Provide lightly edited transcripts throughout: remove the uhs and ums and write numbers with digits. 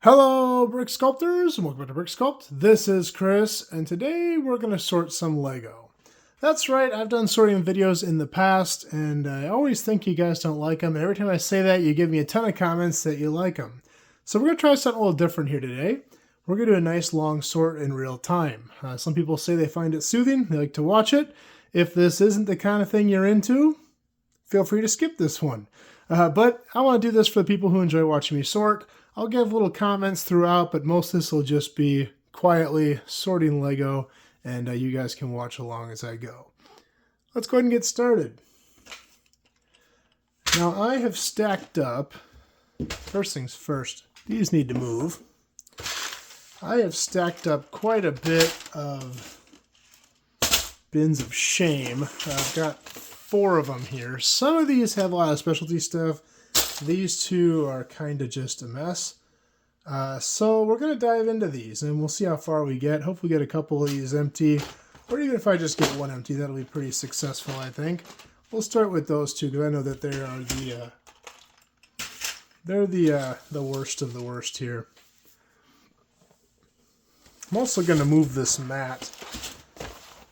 Hello, Brick Sculptors, and welcome to Brick Sculpt. This is Chris, and today we're going to sort some Lego. That's right, I've done sorting videos in the past, and I always think you guys don't like them, and every time I say that, you give me a ton of comments that you like them. So we're going to try something a little different here today. We're going to do a nice long sort in real time. Some people say they find it soothing, they like to watch it. If this isn't the kind of thing you're into, feel free to skip this one. But I want to do this for the people who enjoy watching me sort. I'll give little comments throughout, but most of this will just be quietly sorting Lego, and you guys can watch along as I go. Let's go ahead and get started. Now I have stacked up, first things first, these need to move. I have stacked up quite a bit of bins of shame. I've got 4 of them here. Some of these have a lot of specialty stuff. These 2 are kind of just a mess. So we're going to dive into these and we'll see how far we get. Hopefully get a couple of these empty, or even if I just get one empty, that'll be pretty successful, I think. We'll start with those 2 because I know that they're the worst of the worst here. I'm also going to move this mat.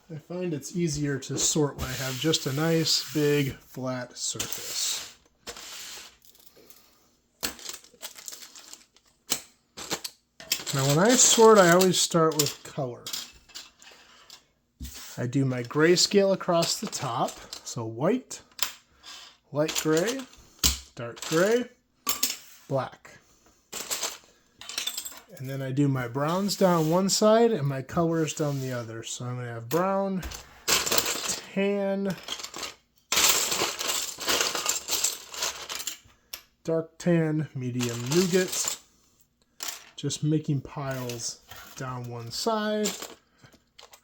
I find it's easier to sort when I have just a nice big flat surface. Now when I sort, I always start with color. I do my grayscale across the top, so white, light gray, dark gray, black. And then I do my browns down one side and my colors down the other. So I'm going to have brown, tan, dark tan, medium nougat. Just making piles down one side.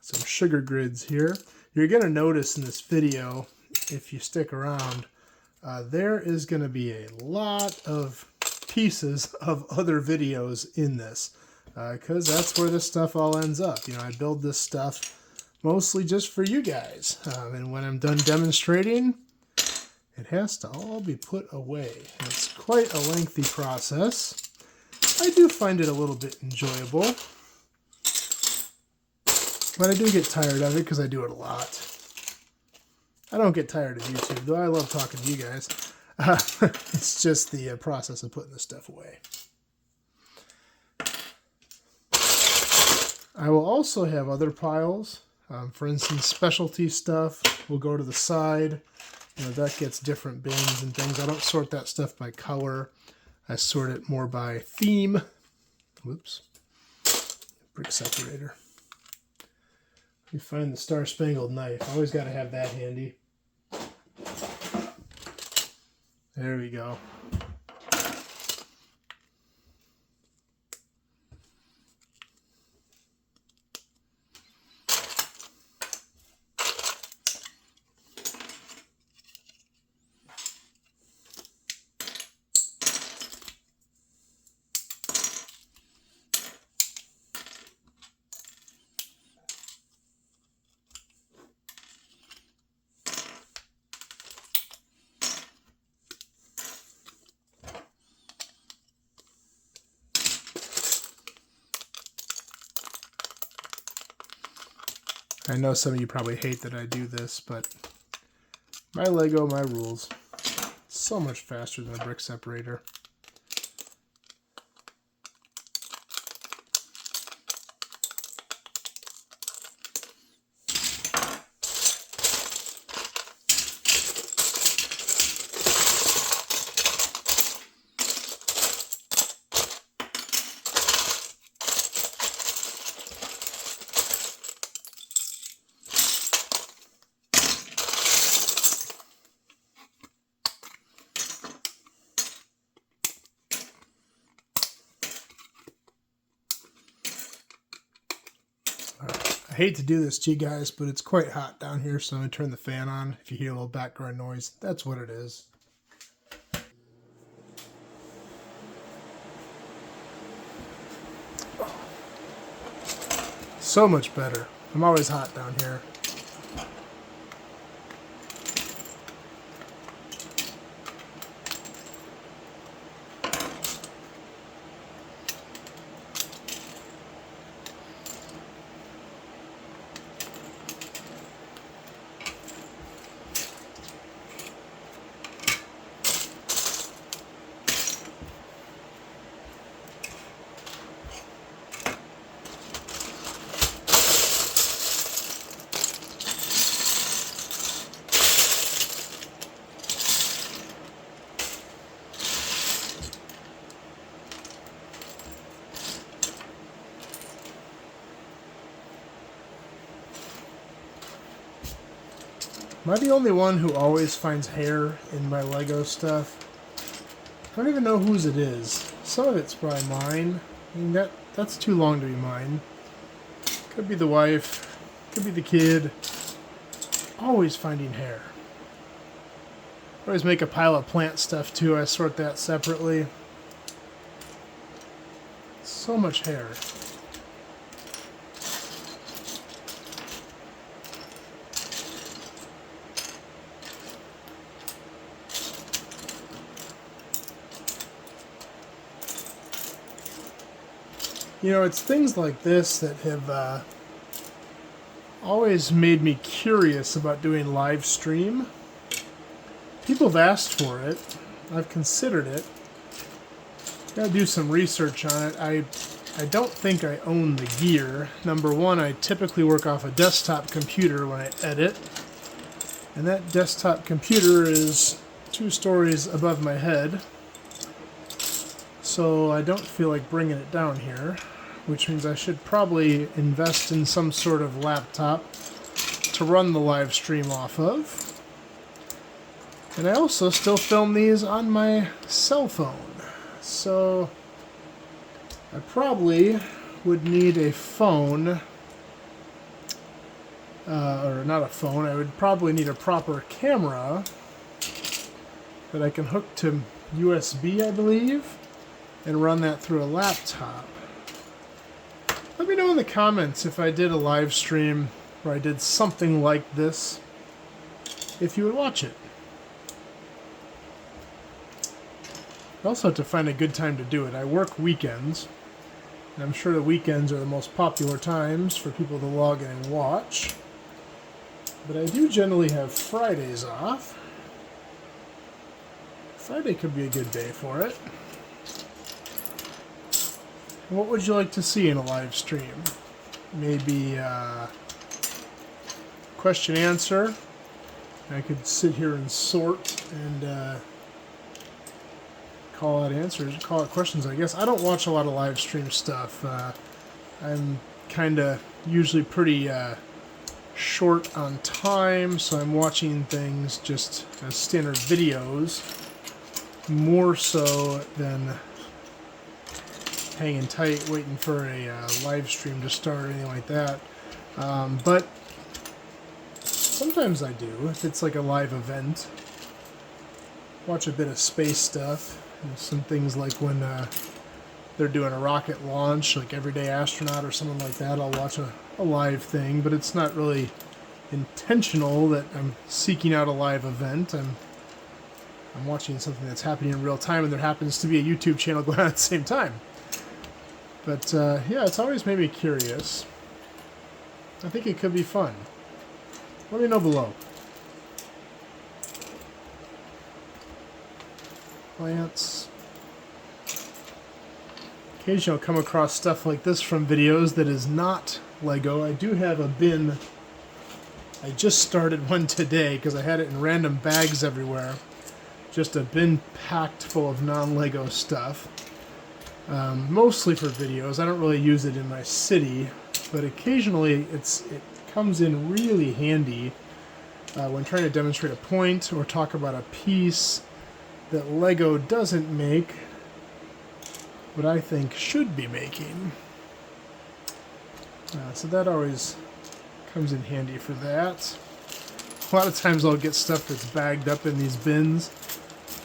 Some sugar grids here. You're going to notice in this video, if you stick around, there is going to be a lot of pieces of other videos in this, because that's where this stuff all ends up. You know, I build this stuff mostly just for you guys, and when I'm done demonstrating, it has to all be put away. And it's quite a lengthy process. I do find it a little bit enjoyable, but I do get tired of it because I do it a lot. I don't get tired of YouTube, though I love talking to you guys. It's just the process of putting this stuff away. I will also have other piles. For instance, specialty stuff will go to the side. You know, that gets different bins and things. I don't sort that stuff by color. I sort it more by theme. Whoops. Brick separator. You find the Star Spangled Knife. Always got to have that handy. There we go. I know some of you probably hate that I do this, but my Lego, my rules. So much faster than a brick separator. I hate to do this to you guys, but it's quite hot down here, so I'm going to turn the fan on. If you hear a little background noise, that's what it is. So much better. I'm always hot down here. Am I the only one who always finds hair in my Lego stuff? I don't even know whose it is. Some of it's probably mine. I mean, that's too long to be mine. Could be the wife. Could be the kid. Always finding hair. I always make a pile of plant stuff too. I sort that separately. So much hair. You know, it's things like this that have always made me curious about doing live stream. People have asked for it. I've considered it. Gotta do some research on it. I don't think I own the gear. Number one, I typically work off a desktop computer when I edit. And that desktop computer is 2 stories above my head. So I don't feel like bringing it down here, which means I should probably invest in some sort of laptop to run the live stream off of. And I also still film these on my cell phone. So I probably would need a phone, or not a phone, I would probably need a proper camera that I can hook to USB, I believe, and run that through a laptop. Let me know in the comments if I did a live stream where I did something like this, if you would watch it. I also have to find a good time to do it. I work weekends, and I'm sure the weekends are the most popular times for people to log in and watch. But I do generally have Fridays off. Friday could be a good day for it. What would you like to see in a live stream? Maybe question answer. I could sit here and sort and call out answers, call out questions, I guess. I don't watch a lot of live stream stuff. I'm kind of usually pretty short on time, so I'm watching things just as standard videos, more so than hanging tight, waiting for a live stream to start or anything like that. But sometimes I do, if it's like a live event. Watch a bit of space stuff. And some things like when they're doing a rocket launch, like Everyday Astronaut or something like that, I'll watch a live thing, but it's not really intentional that I'm seeking out a live event. I'm watching something that's happening in real time, and there happens to be a YouTube channel going on at the same time. But yeah, it's always made me curious. I think it could be fun. Let me know below. Plants. Occasionally I'll come across stuff like this from videos that is not Lego. I do have a bin. I just started one today because I had it in random bags everywhere. Just a bin packed full of non-Lego stuff. Mostly for videos. I don't really use it in my city, but occasionally it comes in really handy when trying to demonstrate a point or talk about a piece that Lego doesn't make, but I think should be making. So that always comes in handy for that. A lot of times I'll get stuff that's bagged up in these bins.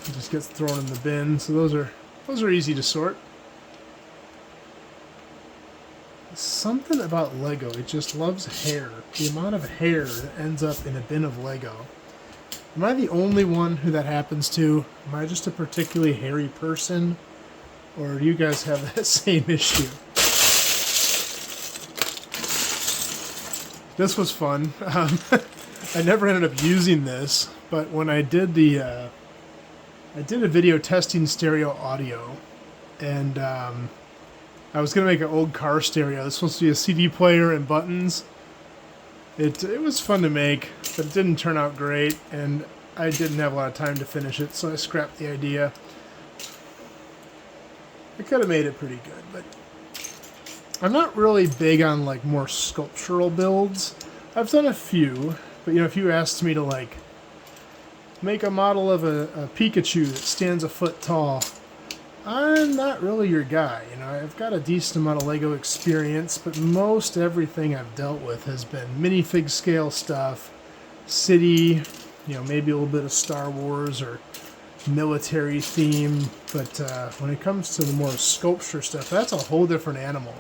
It just gets thrown in the bin, so those are easy to sort. Something about Lego, it just loves hair. The amount of hair that ends up in a bin of Lego. Am I the only one who that happens to? Am I just a particularly hairy person? Or do you guys have that same issue? This was fun. I never ended up using this, but when I did I did a video testing stereo audio, and I was going to make an old car stereo. It was supposed to be a CD player and buttons. It was fun to make, but it didn't turn out great, and I didn't have a lot of time to finish it, so I scrapped the idea. I could have made it pretty good, but I'm not really big on like more sculptural builds. I've done a few, But you know, if you asked me to like make a model of a Pikachu that stands a foot tall, I'm not really your guy. You know, I've got a decent amount of Lego experience, but most everything I've dealt with has been minifig scale stuff, city, you know, maybe a little bit of Star Wars or military theme. But when it comes to the more sculpture stuff, that's a whole different animal.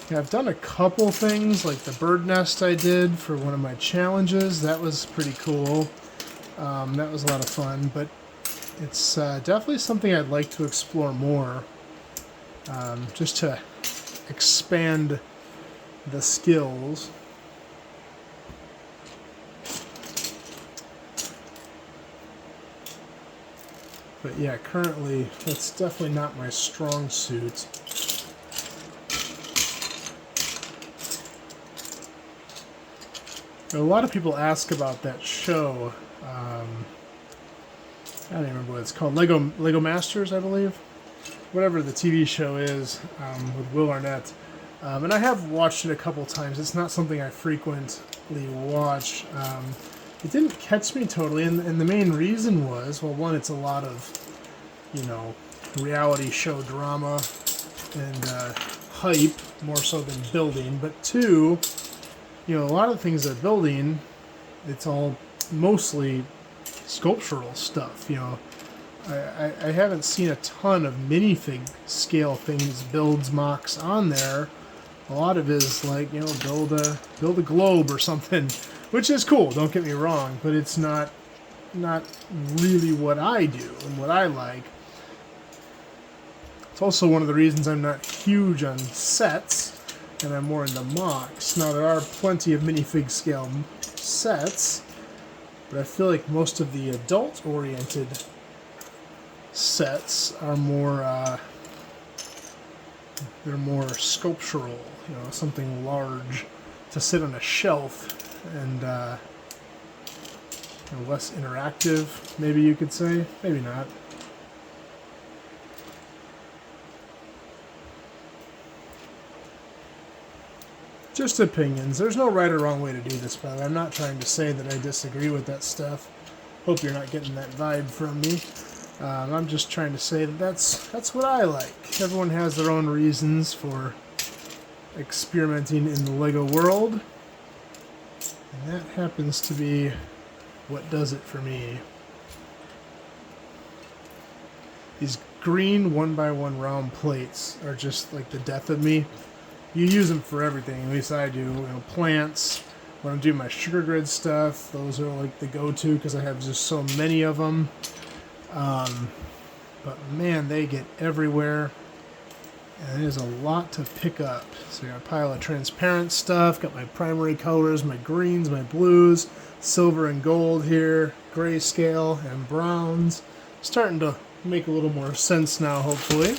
Yeah, I've done a couple things, like the bird nest I did for one of my challenges. That was pretty cool. That was a lot of fun, but it's definitely something I'd like to explore more, just to expand the skills. But yeah, currently that's definitely not my strong suit. A lot of people ask about that show. I don't even remember what it's called. Lego Masters, I believe. Whatever the TV show is, with Will Arnett. And I have watched it a couple times. It's not something I frequently watch. It didn't catch me totally, and the main reason was, well, one, it's a lot of, you know, reality show drama and hype, more so than building. But two, you know, a lot of things they're building, it's all mostly sculptural stuff. You know, I haven't seen a ton of minifig scale things, builds, mocks on there. A lot of it is like, you know, build a globe or something, which is cool, don't get me wrong, but it's not really what I do and what I like. It's also one of the reasons I'm not huge on sets and I'm more into mocks. Now, there are plenty of minifig scale sets, but I feel like most of the adult-oriented sets are more, they're more sculptural, you know, something large to sit on a shelf and you know, less interactive, maybe you could say, maybe not. Just opinions. There's no right or wrong way to do this, but I'm not trying to say that I disagree with that stuff. Hope you're not getting that vibe from me. I'm just trying to say that that's what I like. Everyone has their own reasons for experimenting in the Lego world, and that happens to be what does it for me. These green 1x1 round plates are just like the death of me. You use them for everything, at least I do. You know, plants, when I'm doing my sugar grid stuff, those are like the go-to because I have just so many of them. But man, they get everywhere, and there's a lot to pick up. So I got a pile of transparent stuff, got my primary colors, my greens, my blues, silver and gold here, grayscale and browns. Starting to make a little more sense now, hopefully.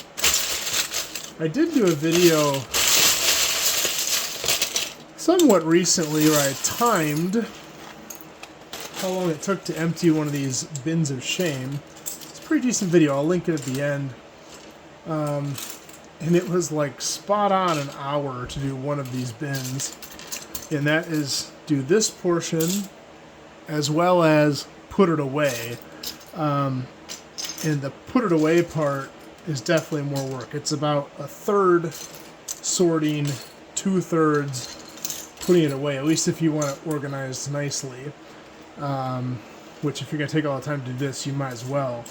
I did do a video somewhat recently where I timed how long it took to empty one of these bins of shame. It's a pretty decent video. I'll link it at the end. And it was like spot on an hour to do one of these bins. And that is do this portion as well as put it away. And the put it away part is definitely more work. It's about a third sorting, 2/3 putting it away, at least if you want it organized nicely. Which if you're going to take all the time to do this, you might as well.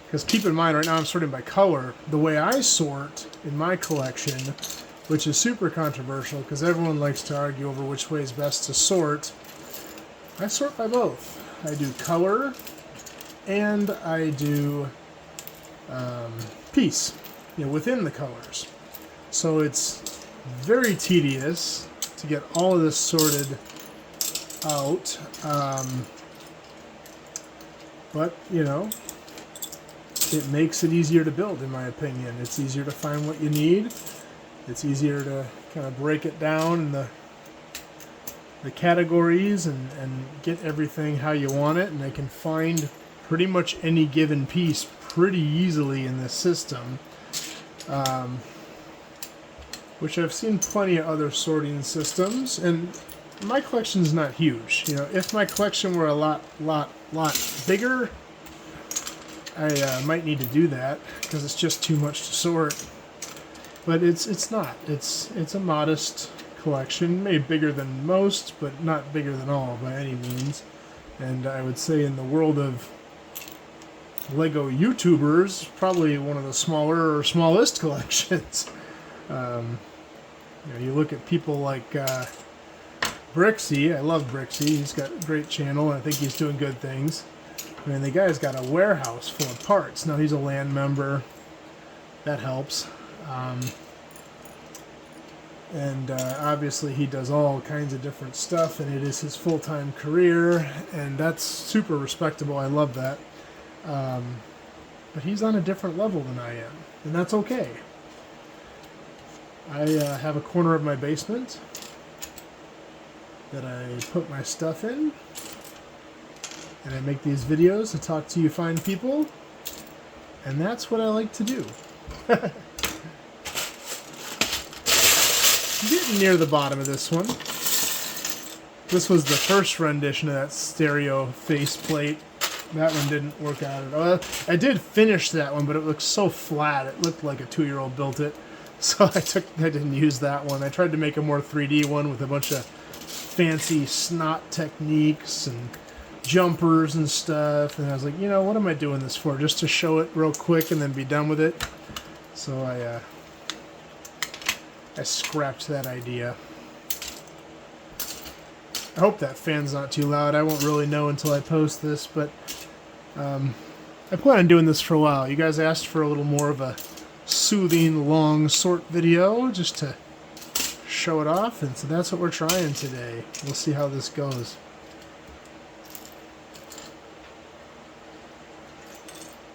Because keep in mind, right now I'm sorting by color. The way I sort in my collection, which is super controversial because everyone likes to argue over which way is best to sort, I sort by both. I do color and I do piece, you know, within the colors. So it's very tedious to get all of this sorted out. But, you know, it makes it easier to build, in my opinion. It's easier to find what you need. It's easier to kind of break it down in the categories and get everything how you want it. And I can find pretty much any given piece pretty easily in this system. Which I've seen plenty of other sorting systems. And my collection's not huge. You know, if my collection were a lot bigger, I might need to do that because it's just too much to sort. But it's not. It's a modest collection, maybe bigger than most, but not bigger than all by any means. And I would say in the world of Lego YouTubers, probably one of the smaller or smallest collections. You know, you look at people like Brixie. I love Brixie. He's got a great channel, and I think he's doing good things. I mean, the guy's got a warehouse full of parts. Now, he's a land member. That helps. Obviously, he does all kinds of different stuff, and it is his full-time career, and that's super respectable. I love that. But he's on a different level than I am, and that's okay. I have a corner of my basement that I put my stuff in, and I make these videos to talk to you fine people, and that's what I like to do. Getting near the bottom of this one. This was the first rendition of that stereo faceplate. That one didn't work out at all. I did finish that one, but it looked so flat. It looked like a 2-year-old built it. So I didn't use that one. I tried to make a more 3D one with a bunch of fancy snot techniques and jumpers and stuff. And I was like, you know, what am I doing this for? Just to show it real quick and then be done with it. So I scrapped that idea. I hope that fan's not too loud. I won't really know until I post this, but I plan on doing this for a while. You guys asked for a little more of a soothing, long sort video just to show it off, and so that's what we're trying today. We'll see how this goes.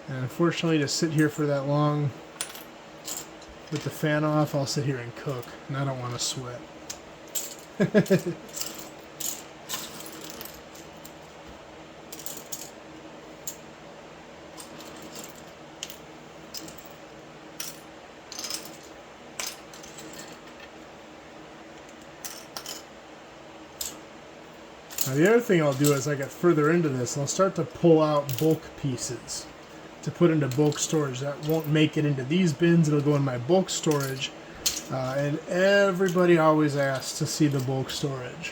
And unfortunately, to sit here for that long with the fan off, I'll sit here and cook, and I don't want to sweat. Now the other thing I'll do as I get further into this, I'll start to pull out bulk pieces to put into bulk storage. That won't make it into these bins, it'll go in my bulk storage. And everybody always asks to see the bulk storage.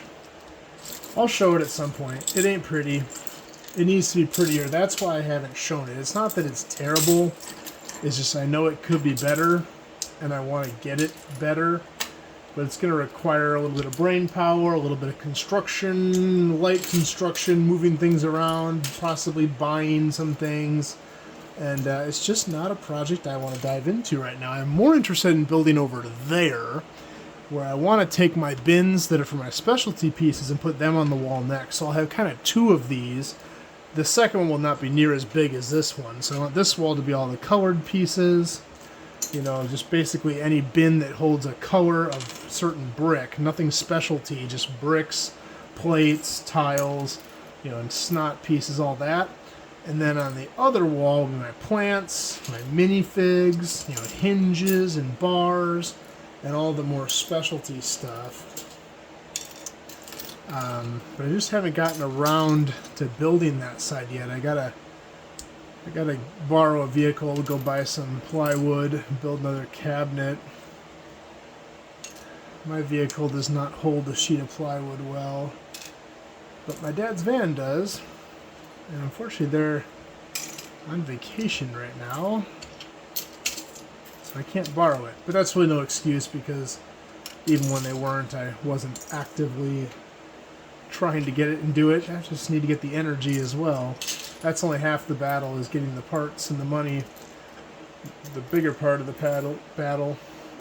I'll show it at some point. It ain't pretty. It needs to be prettier. That's why I haven't shown it. It's not that it's terrible. It's just I know it could be better, and I want to get it better. But it's going to require a little bit of brain power, a little bit of construction, light construction, moving things around, possibly buying some things. And it's just not a project I want to dive into right now. I'm more interested in building over there, where I want to take my bins that are for my specialty pieces and put them on the wall next. So I'll have kind of 2 of these. The second one will not be near as big as this one. So I want this wall to be all the colored pieces. You know, just basically any bin that holds a color of certain brick. Nothing specialty, just bricks, plates, tiles, you know, and snot pieces, all that. And then on the other wall will be my plants, my minifigs, you know, hinges and bars, and all the more specialty stuff. But I just haven't gotten around to building that side yet. I gotta borrow a vehicle to go buy some plywood, build another cabinet. My vehicle does not hold a sheet of plywood well, but my dad's van does. And unfortunately, they're on vacation right now, so I can't borrow it. But that's really no excuse, because even when they weren't, I wasn't actively trying to get it and do it. I just need to get the energy as well. That's only half the battle, is getting the parts and the money. The bigger part of the battle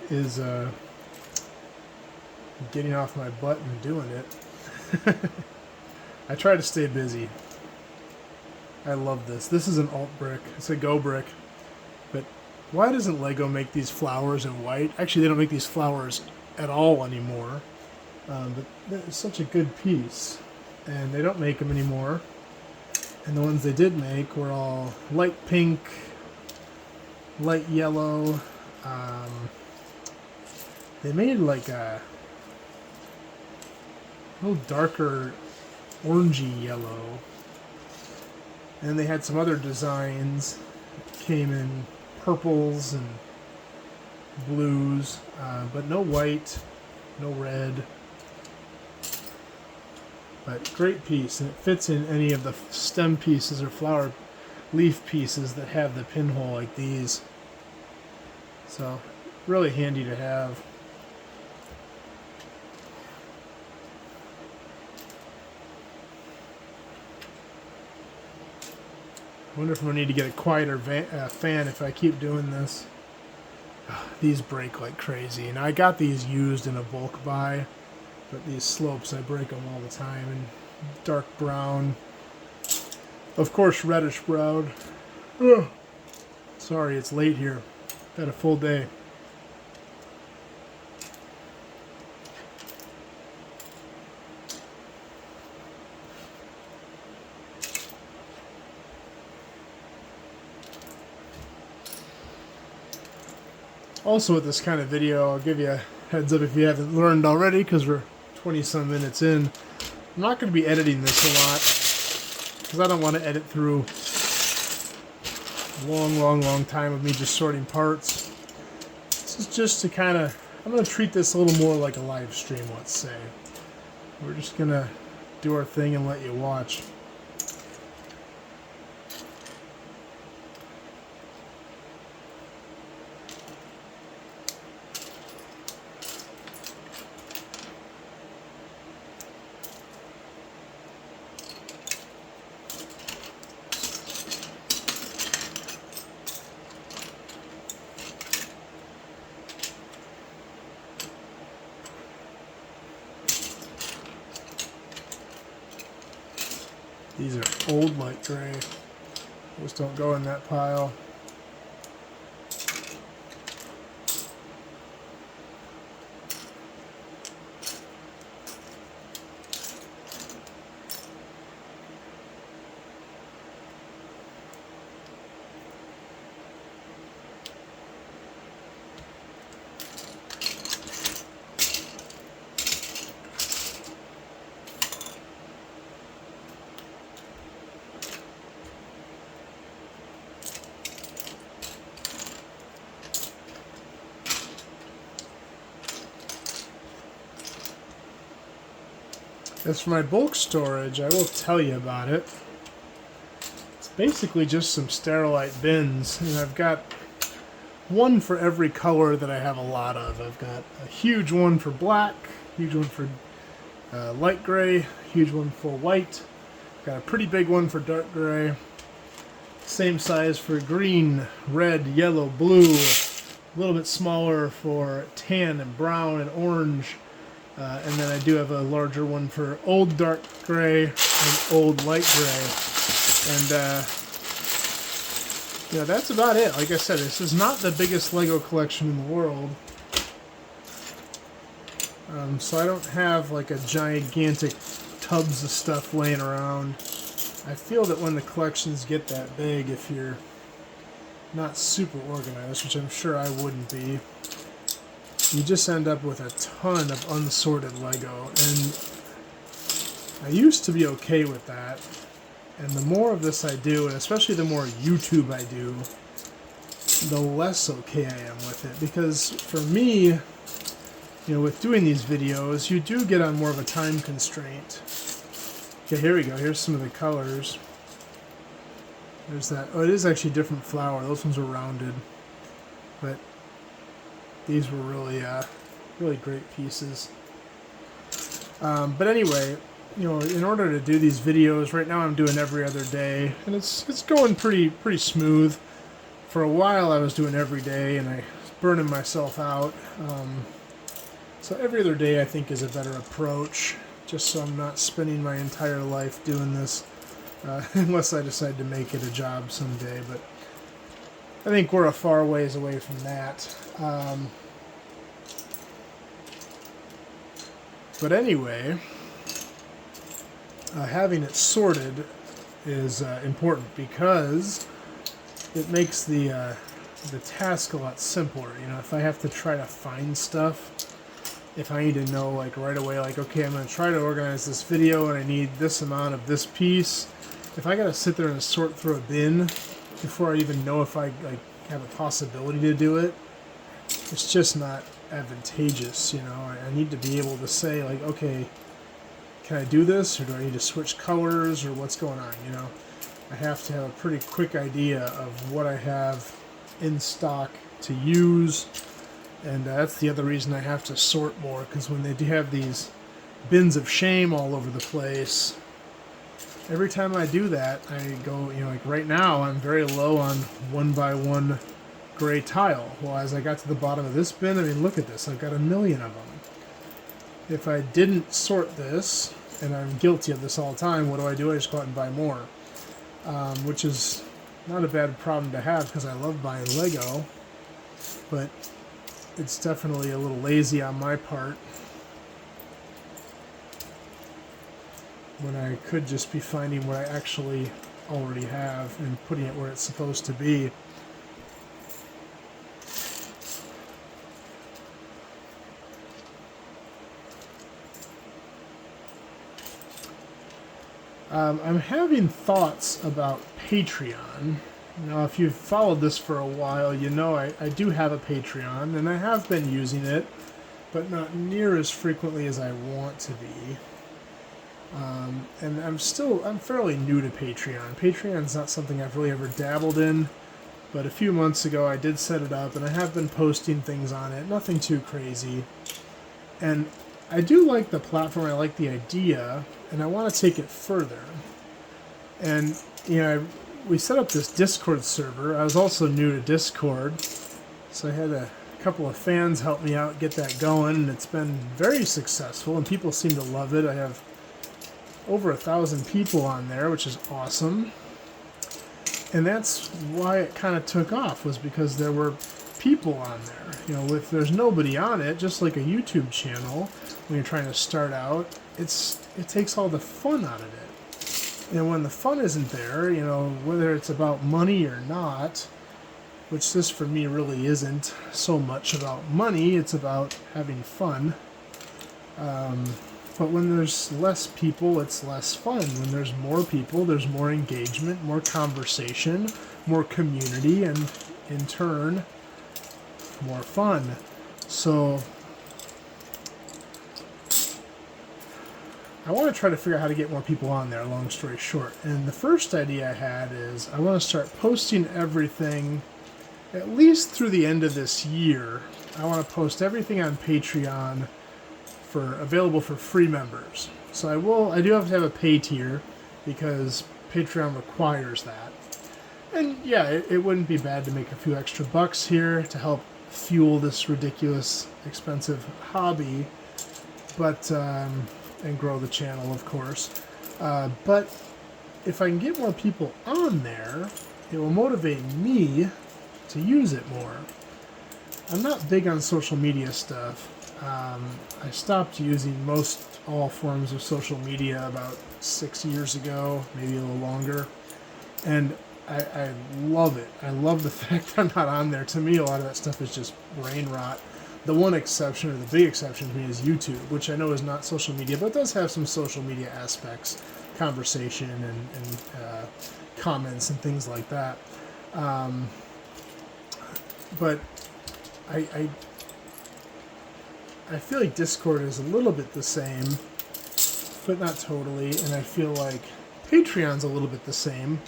is getting off my butt and doing it. I try to stay busy. I love this. This is an alt brick. It's a Go brick. But why doesn't Lego make these flowers in white? Actually, they don't make these flowers at all anymore. But it's such a good piece. And they don't make them anymore. And the ones they did make were all light pink, light yellow. They made like a a little darker orangey yellow. And they had some other designs that came in purples and blues, but no white, no red. But great piece, and it fits in any of the stem pieces or flower leaf pieces that have the pinhole like these. So really handy to have. I wonder if I'm going to need to get a quieter fan if I keep doing this. These break like crazy, and I got these used in a bulk buy, but these slopes, I break them all the time. And dark brown, of course reddish brown. Ugh. Sorry, it's late here. Had a full day. Also with this kind of video, I'll give you a heads up if you haven't learned already, because we're 20-some minutes in. I'm not going to be editing this a lot, because I don't want to edit through a long time of me just sorting parts. This is just to kind of, I'm going to treat this a little more like a live stream, let's say. We're just going to do our thing and let you watch. These are old light gray. Those don't go in that pile. As for my bulk storage, I will tell you about it. It's basically just some Sterilite bins, and I've got one for every color that I have a lot of. I've got a huge one for black, huge one for light gray, huge one for white, got a pretty big one for dark gray, same size for green, red, yellow, blue, a little bit smaller for tan and brown and orange. And then I do have a larger one for old dark gray and old light gray. And, yeah, that's about it. Like I said, this is not the biggest Lego collection in the world. So I don't have like a gigantic tubs of stuff laying around. I feel that when the collections get that big, if you're not super organized, which I'm sure I wouldn't be, you just end up with a ton of unsorted Lego, and I used to be okay with that, and the more of this I do, and especially the more YouTube I do, the less okay I am with it, because for me, you know, with doing these videos, you do get on more of a time constraint. Okay, here we go, here's some of the colors. There's that, oh, it is actually a different flower, those ones were rounded, but these were really, really great pieces. But anyway, you know, in order to do these videos, right now I'm doing every other day, and it's going pretty smooth. For a while I was doing every day, and I was burning myself out. So every other day I think is a better approach, just so I'm not spending my entire life doing this, unless I decide to make it a job someday. But I think we're a far ways away from that. But anyway, having it sorted is important, because it makes the task a lot simpler. You know, if I have to try to find stuff, if I need to know like right away, like, okay, I'm going to try to organize this video and I need this amount of this piece. If I got to sit there and sort through a bin before I even know if I like have a possibility to do it, it's just not advantageous, you know. I need to be able to say like, okay, can I do this, or do I need to switch colors, or what's going on, you know? I have to have a pretty quick idea of what I have in stock to use, and that's the other reason I have to sort more, because when they do have these bins of shame all over the place, every time I do that, I go, you know, like right now I'm very low on 1x1 gray tile. Well, as I got to the bottom of this bin, I mean, look at this, I've got 1,000,000 of them. If I didn't sort this, and I'm guilty of this all the time, what do? I just go out and buy more. Which is not a bad problem to have, because I love buying Lego, but it's definitely a little lazy on my part when I could just be finding what I actually already have and putting it where it's supposed to be. I'm having thoughts about Patreon. Now, if you've followed this for a while, you know I do have a Patreon, and I have been using it, but not near as frequently as I want to be. And I'm fairly new to Patreon. Patreon's not something I've really ever dabbled in, but a few months ago I did set it up, and I have been posting things on it, nothing too crazy. And I do like the platform, I like the idea, and I want to take it further. And, you know, we set up this Discord server. I was also new to Discord, so I had a couple of fans help me out get that going, and it's been very successful, and people seem to love it. I have over 1,000 people on there, which is awesome. And that's why it kind of took off, was because there were people on there. You know, if there's nobody on it, just like a YouTube channel, when you're trying to start out, it takes all the fun out of it. And when the fun isn't there, you know, whether it's about money or not, which this for me really isn't so much about money, it's about having fun. But when there's less people, it's less fun. When there's more people, there's more engagement, more conversation, more community, and in turn, more fun. So I want to try to figure out how to get more people on there, long story short. And the first idea I had is I want to start posting everything at least through the end of this year. I want to post everything on Patreon available for free members. So I do have to have a pay tier, because Patreon requires that. And yeah, it wouldn't be bad to make a few extra bucks here to help fuel this ridiculous, expensive hobby, but and grow the channel, of course. But if I can get more people on there, it will motivate me to use it more. I'm not big on social media stuff. I stopped using all forms of social media about 6 years ago, maybe a little longer, and I love it. I love the fact I'm not on there. To me, a lot of that stuff is just brain rot. The one exception, or the big exception to me, is YouTube, which I know is not social media, but does have some social media aspects, conversation and comments and things like that. But I feel like Discord is a little bit the same, but not totally, and I feel like Patreon's a little bit the same,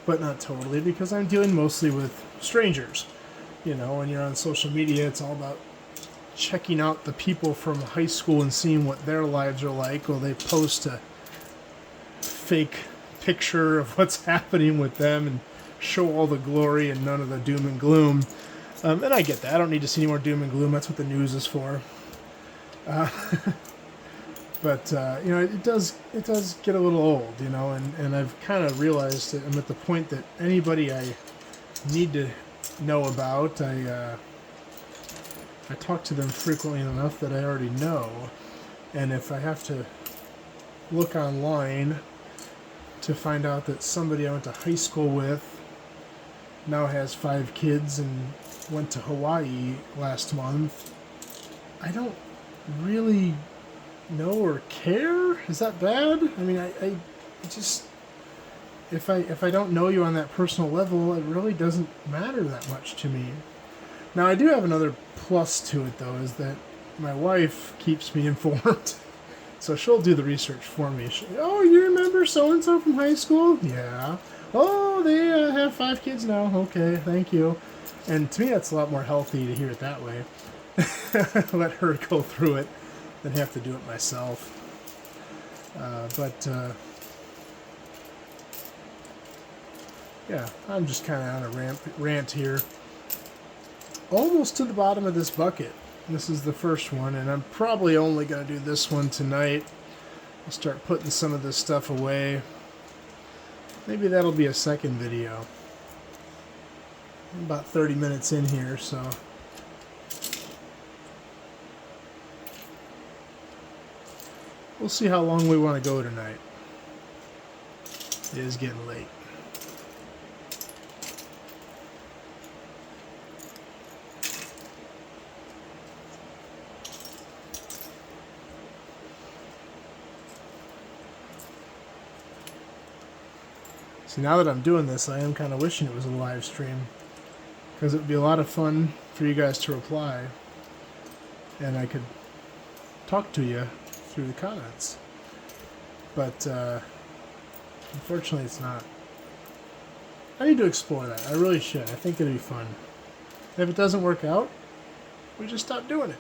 but not totally, because I'm dealing mostly with strangers. You know, when you're on social media, it's all about checking out the people from high school and seeing what their lives are like, or they post a fake picture of what's happening with them and show all the glory and none of the doom and gloom. And I get that. I don't need to see any more doom and gloom. That's what the news is for. But you know, it does get a little old, you know, and I've kind of realized that I'm at the point that anybody I need to know about, I talk to them frequently enough that I already know, and if I have to look online to find out that somebody I went to high school with now has 5 kids and went to Hawaii last month, I don't really know or care. Is that bad? I mean, I just, if I don't know you on that personal level, it really doesn't matter that much to me. Now, I do have another plus to it, though, is that my wife keeps me informed. So she'll do the research for me. Oh, you remember so-and-so from high school? Yeah. Oh, they have 5 kids now. Okay, thank you. And to me, that's a lot more healthy to hear it that way. Let her go through it than have to do it myself. Yeah, I'm just kind of on a rant here. Almost to the bottom of this bucket. This is the first one, and I'm probably only going to do this one tonight. I'll start putting some of this stuff away. Maybe that'll be a second video. I'm about 30 minutes in here, so... we'll see how long we want to go tonight. It is getting late. See, now that I'm doing this, I am kind of wishing it was a live stream, because it would be a lot of fun for you guys to reply, and I could talk to you through the comments. But unfortunately, it's not. I need to explore that. I really should. I think it'd be fun. If it doesn't work out, we just stop doing it.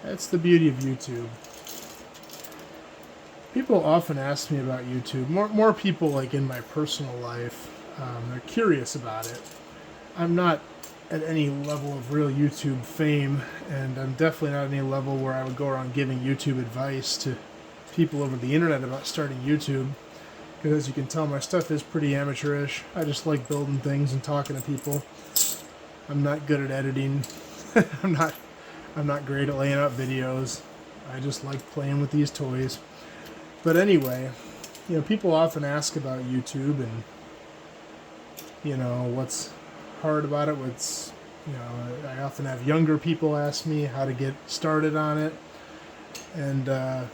That's the beauty of YouTube. People often ask me about YouTube. More people like in my personal life. They're curious about it. I'm not at any level of real YouTube fame, and I'm definitely not at any level where I would go around giving YouTube advice to people over the internet about starting YouTube. Because as you can tell, my stuff is pretty amateurish. I just like building things and talking to people. I'm not good at editing. I'm not great at laying out videos. I just like playing with these toys. But anyway, you know, people often ask about YouTube and, you know, what's hard about it. What's, you know, I often have younger people ask me how to get started on it. And I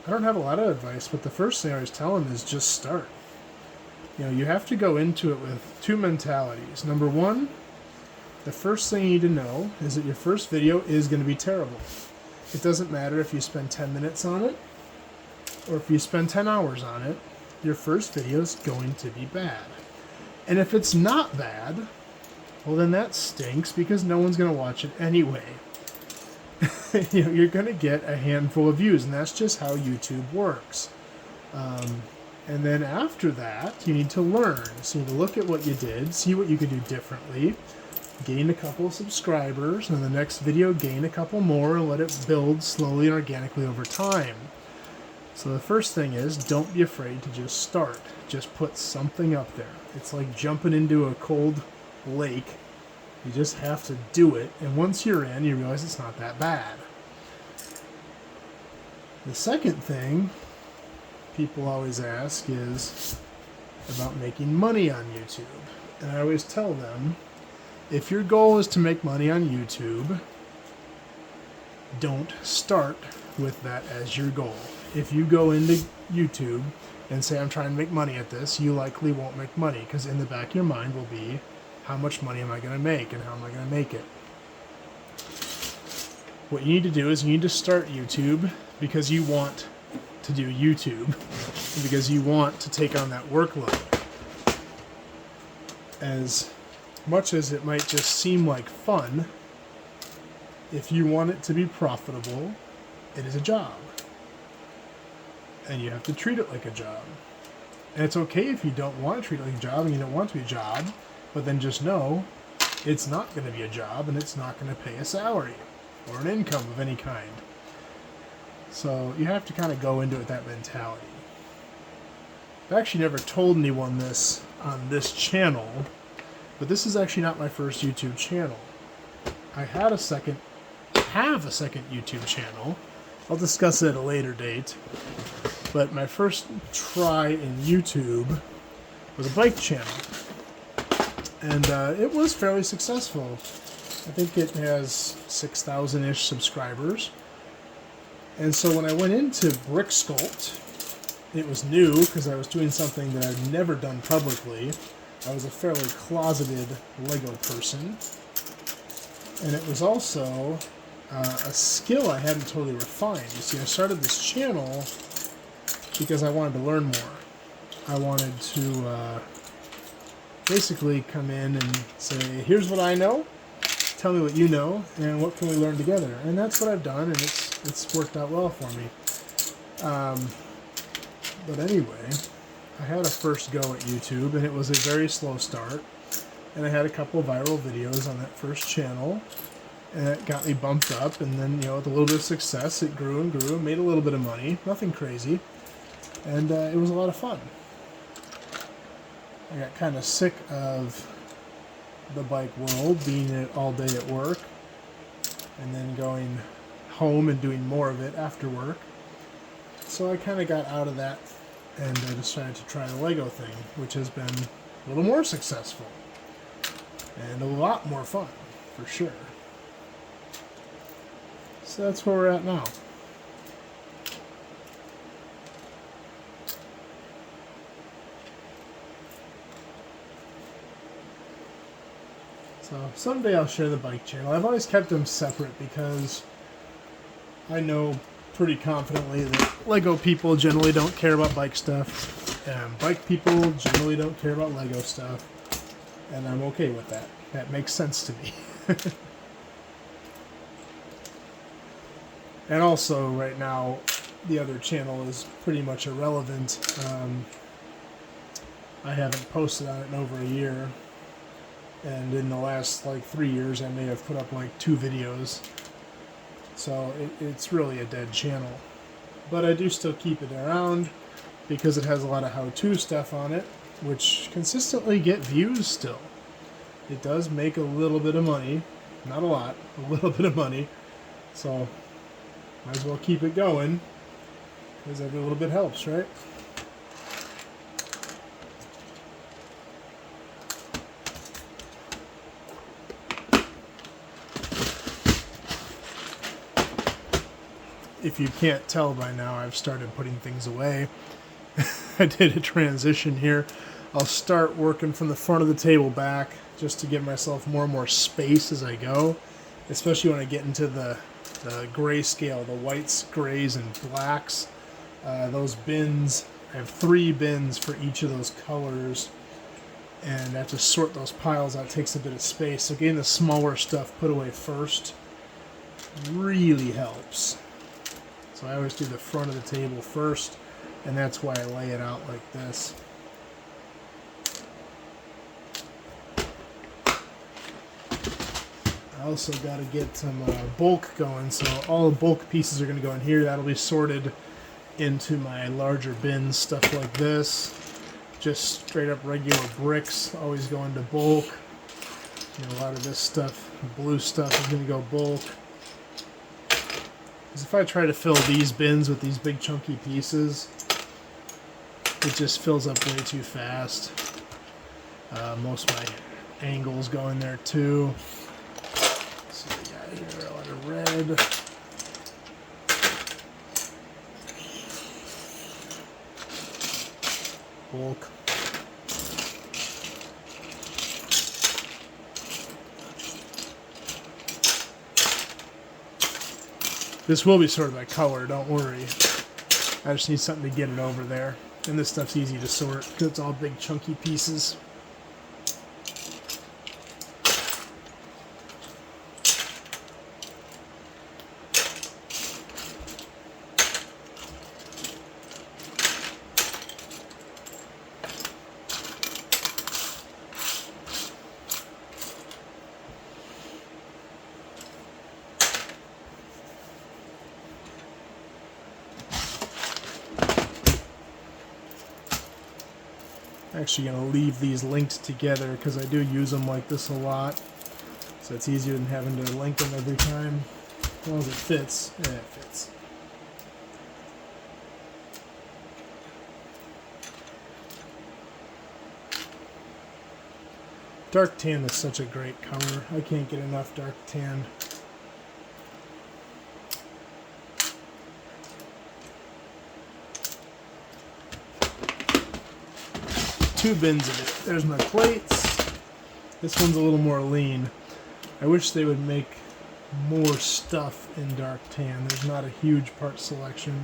don't have a lot of advice, but the first thing I always tell them is just start. You know, you have to go into it with 2 mentalities. Number 1, the first thing you need to know is that your first video is going to be terrible. It doesn't matter if you spend 10 minutes on it, or if you spend 10 hours on it, your first video is going to be bad. And if it's not bad, well then that stinks, because no one's going to watch it anyway. You know, you're going to get a handful of views, and that's just how YouTube works. And then after that, you need to learn. So you need to look at what you did, see what you could do differently, gain a couple of subscribers, and in the next video gain a couple more, and let it build slowly and organically over time. So the first thing is, don't be afraid to just start. Just put something up there. It's like jumping into a cold lake. You just have to do it, and once you're in, you realize it's not that bad. The second thing people always ask is about making money on YouTube. And I always tell them, if your goal is to make money on YouTube, don't start with that as your goal. If you go into YouTube and say, I'm trying to make money at this, you likely won't make money, because in the back of your mind will be, how much money am I going to make, and how am I going to make it? What you need to do is you need to start YouTube because you want to do YouTube, and because you want to take on that workload. As much as it might just seem like fun, if you want it to be profitable, it is a job. And you have to treat it like a job. And it's okay if you don't want to treat it like a job and you don't want it to be a job, but then just know it's not going to be a job, and it's not going to pay a salary or an income of any kind. So you have to kind of go into it with that mentality. I've actually never told anyone this on this channel, but this is actually not my first YouTube channel. I have a second YouTube channel. I'll discuss it at a later date. But my first try in YouTube was a bike channel. And it was fairly successful. I think it has 6,000-ish subscribers. And so when I went into Brick Sculpt, it was new because I was doing something that I'd never done publicly. I was a fairly closeted Lego person. And it was also a skill I hadn't totally refined. You see, I started this channel because I wanted to learn more. I wanted to basically come in and say, here's what I know, tell me what you know, and what can we learn together? And that's what I've done, and it's worked out well for me. But anyway, I had a first go at YouTube, and it was a very slow start. And I had a couple of viral videos on that first channel, and it got me bumped up. And then, you know, with a little bit of success, it grew and grew, and made a little bit of money, nothing crazy, and it was a lot of fun. I got kind of sick of the bike world, being it all day at work, and then going home and doing more of it after work. So I kind of got out of that, and I decided to try the Lego thing, which has been a little more successful and a lot more fun, for sure. So that's where we're at now. So someday I'll share the bike channel. I've always kept them separate because I know pretty confidently that Lego people generally don't care about bike stuff, and bike people generally don't care about Lego stuff, and I'm okay with that. That makes sense to me. And also, right now, the other channel is pretty much irrelevant. I haven't posted on it in over a year, and in the last like 3 years I may have put up like 2 videos. So it's really a dead channel. But I do still keep it around because it has a lot of how-to stuff on it, which consistently get views still. It does make a little bit of money. Not a lot, a little bit of money. So might as well keep it going, because every little bit helps, right? If you can't tell by now, I've started putting things away. I did a transition here. I'll start working from the front of the table back just to give myself more and more space as I go, especially when I get into the grayscale, the whites, grays, and blacks. Those bins, I have 3 bins for each of those colors, and I have to sort those piles out. It takes a bit of space, so getting the smaller stuff put away first really helps. So I always do the front of the table first, and that's why I lay it out like this. I also got to get some bulk going, so all the bulk pieces are going to go in here. That'll be sorted into my larger bins, stuff like this. Just straight up regular bricks always go into bulk. You know, a lot of this stuff, blue stuff, is going to go bulk. Because if I try to fill these bins with these big chunky pieces, it just fills up way too fast. Most of my angles go in there too. So we got here a lot of red. Bulk. This will be sorted by color, don't worry. I just need something to get it over there. And this stuff's easy to sort because it's all big chunky pieces. Actually going to leave these linked together because I do use them like this a lot, so it's easier than having to link them every time. As long as it fits, yeah, it fits. Dark tan is such a great color. I can't get enough dark tan. Two bins of it. There's my plates. This one's a little more lean. I wish they would make more stuff in dark tan. There's not a huge part selection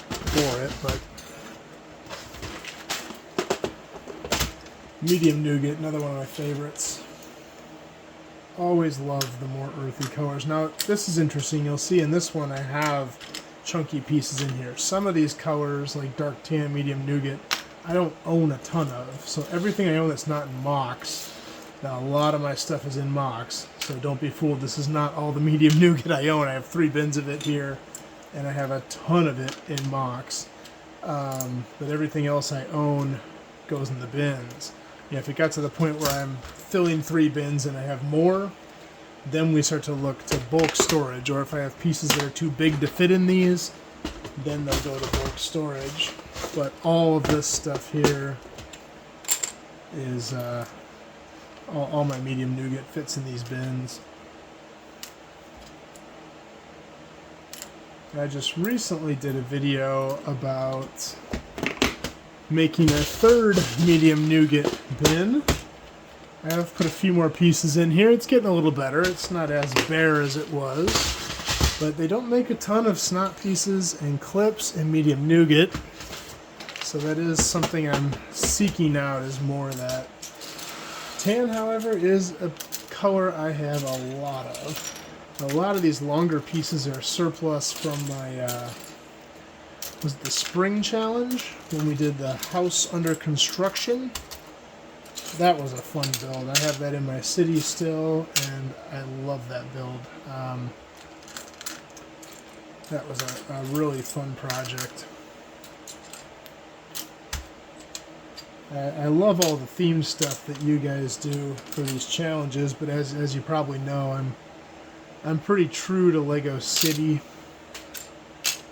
for it, but medium nougat, another one of my favorites. Always love the more earthy colors. Now this is interesting. You'll see in this one I have chunky pieces in here. Some of these colors, like dark tan, medium nougat, I don't own a ton of. So everything I own that's not in Mox. Now a lot of my stuff is in Mox, so don't be fooled. This is not all the medium nougat I own. I have 3 bins of it here, and I have a ton of it in Mox. But everything else I own goes in the bins. Yeah, if it got to the point where I'm filling 3 bins and I have more, then we start to look to bulk storage. Or if I have pieces that are too big to fit in these, then they'll go to bulk storage. But all of this stuff here is all my medium nougat fits in these bins. I just recently did a video about making a 3rd medium nougat bin. I have put a few more pieces in here. It's getting a little better. It's not as bare as it was, but they don't make a ton of snot pieces and clips in medium nougat, so that is something I'm seeking out, is more of that. Tan, however, is a color I have a lot of. A lot of these longer pieces are surplus from my was it the spring challenge when we did the house under construction. That was a fun build. I have that in my city still, and I love that build. That was a really fun project. I love all the theme stuff that you guys do for these challenges, but as you probably know, I'm pretty true to Lego City.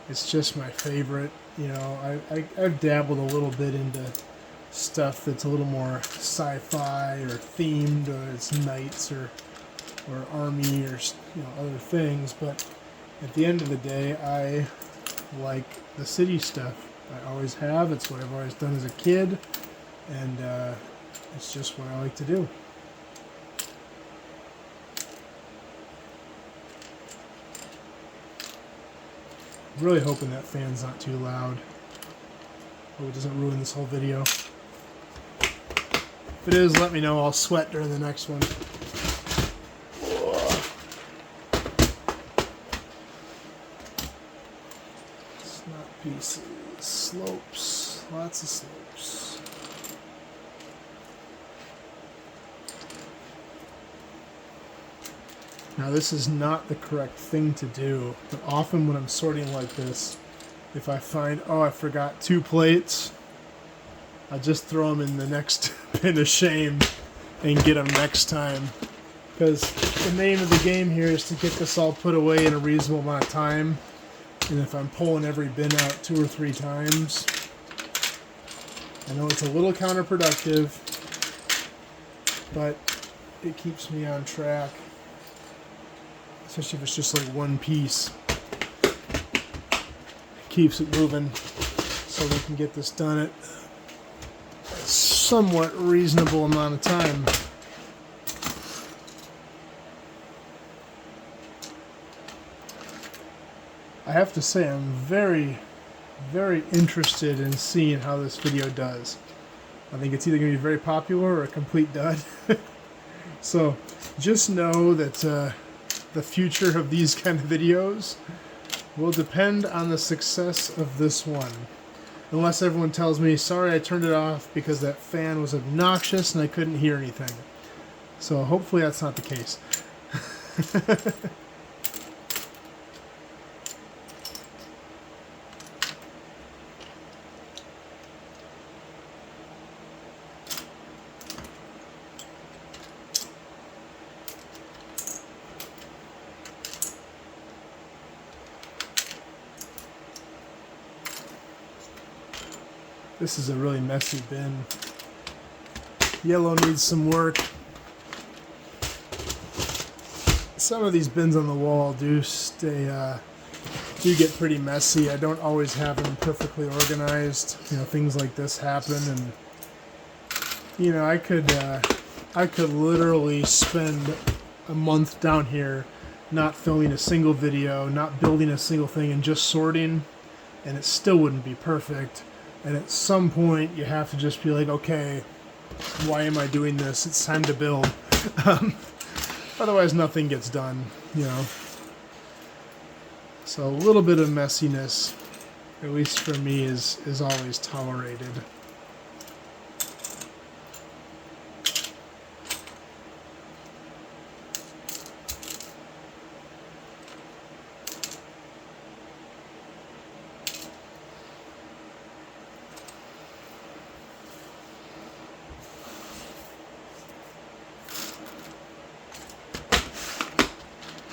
It's just my favorite. You know, I've dabbled a little bit into stuff that's a little more sci-fi or themed, or it's knights or army or other things. But at the end of the day, I like the city stuff. I always have. It's what I've always done as a kid, and it's just what I like to do. I'm really hoping that fan's not too loud. Hope it doesn't ruin this whole video. If it is, let me know. I'll sweat during the next one. Snot pieces, slopes, lots of slopes. Now this is not the correct thing to do, but often when I'm sorting like this, if I find, oh, I forgot 2 plates, I'll just throw them in the next bin of shame and get them next time. Because the name of the game here is to get this all put away in a reasonable amount of time. And if I'm pulling every bin out 2 or 3 times, I know it's a little counterproductive, but it keeps me on track. Especially if it's just like one piece. It keeps it moving so we can get this done at a somewhat reasonable amount of time. I have to say I'm very, very interested in seeing how this video does. I think it's either going to be very popular or a complete dud. So just know that the future of these kind of videos will depend on the success of this one. Unless everyone tells me, sorry, I turned it off because that fan was obnoxious and I couldn't hear anything. So hopefully that's not the case. This is a really messy bin. Yellow needs some work. Some of these bins on the wall do get pretty messy. I don't always have them perfectly organized. You know, things like this happen, and you know, I could literally spend a month down here not filming a single video, not building a single thing, and just sorting, and it still wouldn't be perfect. And at some point you have to just be like, okay, why am I doing this? It's time to build. Otherwise nothing gets done, you know. So a little bit of messiness, at least for me, is always tolerated.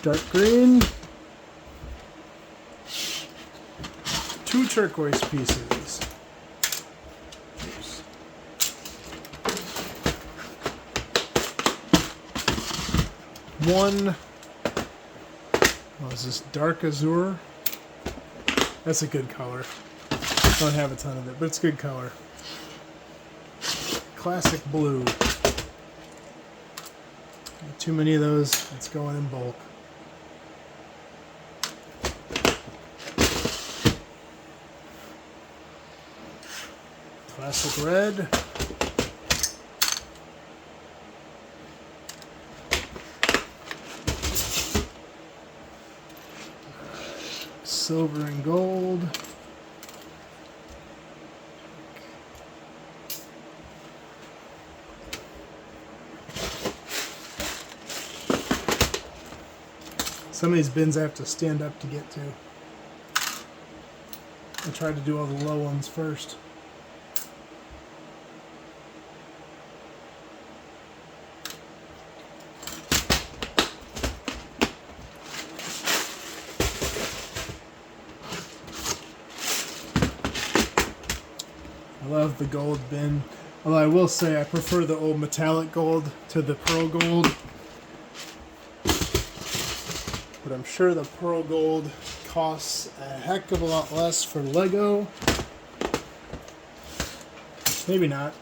Dark green. 2 turquoise pieces. Oops. One. What is this? Dark azure. That's a good color. Don't have a ton of it, but it's a good color. Classic blue. Not too many of those. It's going in bulk. Classic red. Silver and gold. Some of these bins I have to stand up to get to. I tried to do all the low ones first. I love the gold bin. Although I will say I prefer the old metallic gold to the pearl gold. But I'm sure the pearl gold costs a heck of a lot less for Lego. Maybe not.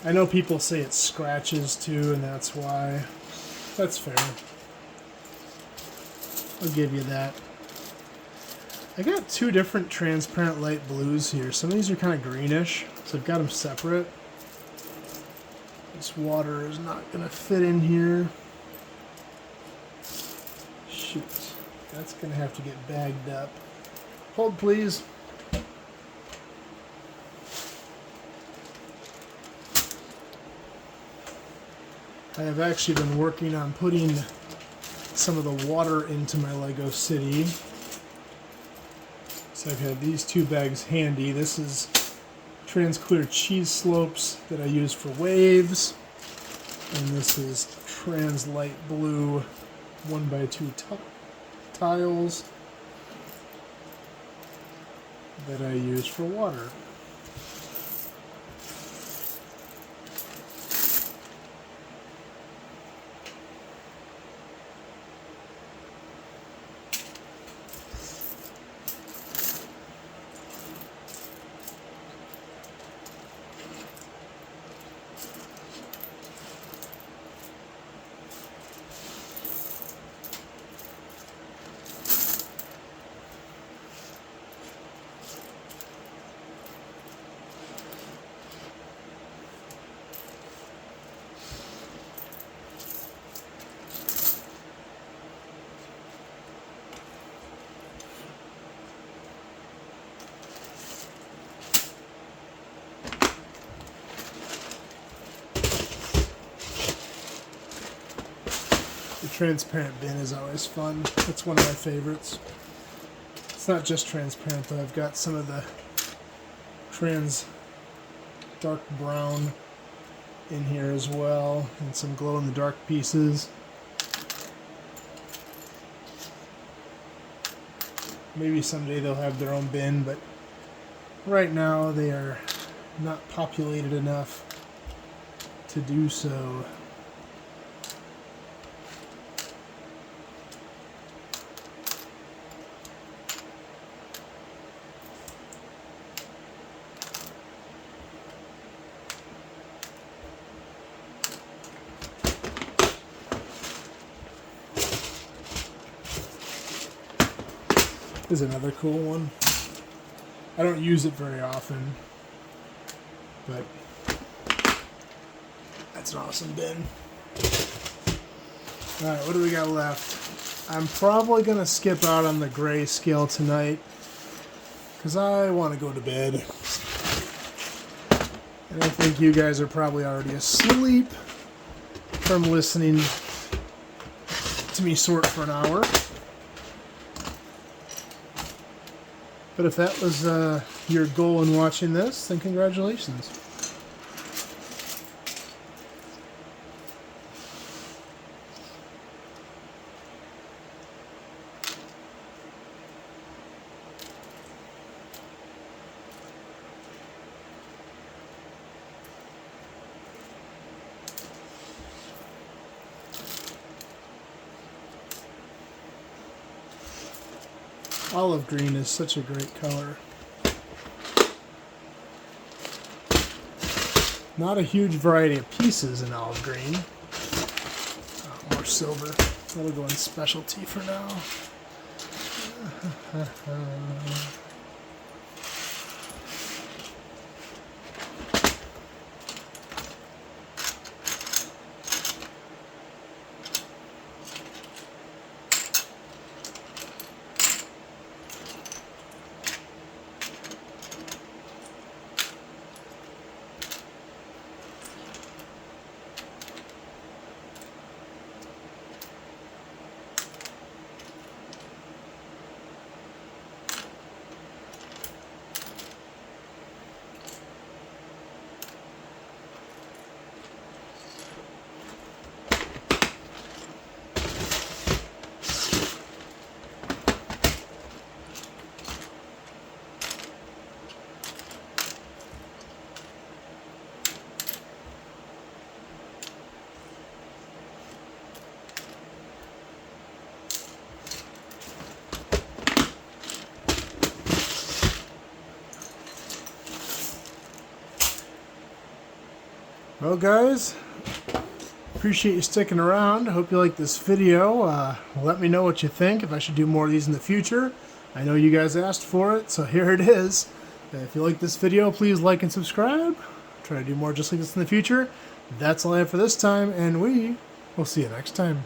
I know people say it scratches too, and that's why. That's fair. I'll give you that. I got 2 different transparent light blues here. Some of these are kind of greenish, so I've got them separate. This water is not going to fit in here. Shoot. That's going to have to get bagged up. Hold, please. I have actually been working on putting some of the water into my Lego City. So I've had these 2 bags handy. This is Transclear cheese slopes that I use for waves. And this is Translight blue 1x2 tiles that I use for water. The transparent bin is always fun. It's one of my favorites. It's not just transparent though. I've got some of the trans dark brown in here as well, and some glow in the dark pieces. Maybe someday they'll have their own bin, but right now they are not populated enough to do so. Is another cool one. I don't use it very often, but that's an awesome bin. Alright, what do we got left? I'm probably going to skip out on the grayscale tonight because I want to go to bed. And I think you guys are probably already asleep from listening to me sort for an hour. But if that was your goal in watching this, then congratulations. Olive green is such a great color. Not a huge variety of pieces in olive green. More silver. That'll go in specialty for now. Well guys, appreciate you sticking around. I hope you like this video. Let me know what you think, if I should do more of these in the future. I know you guys asked for it, so here it is. If you like this video, please like and subscribe. Try to do more just like this in the future. That's all I have for this time, and we will see you next time.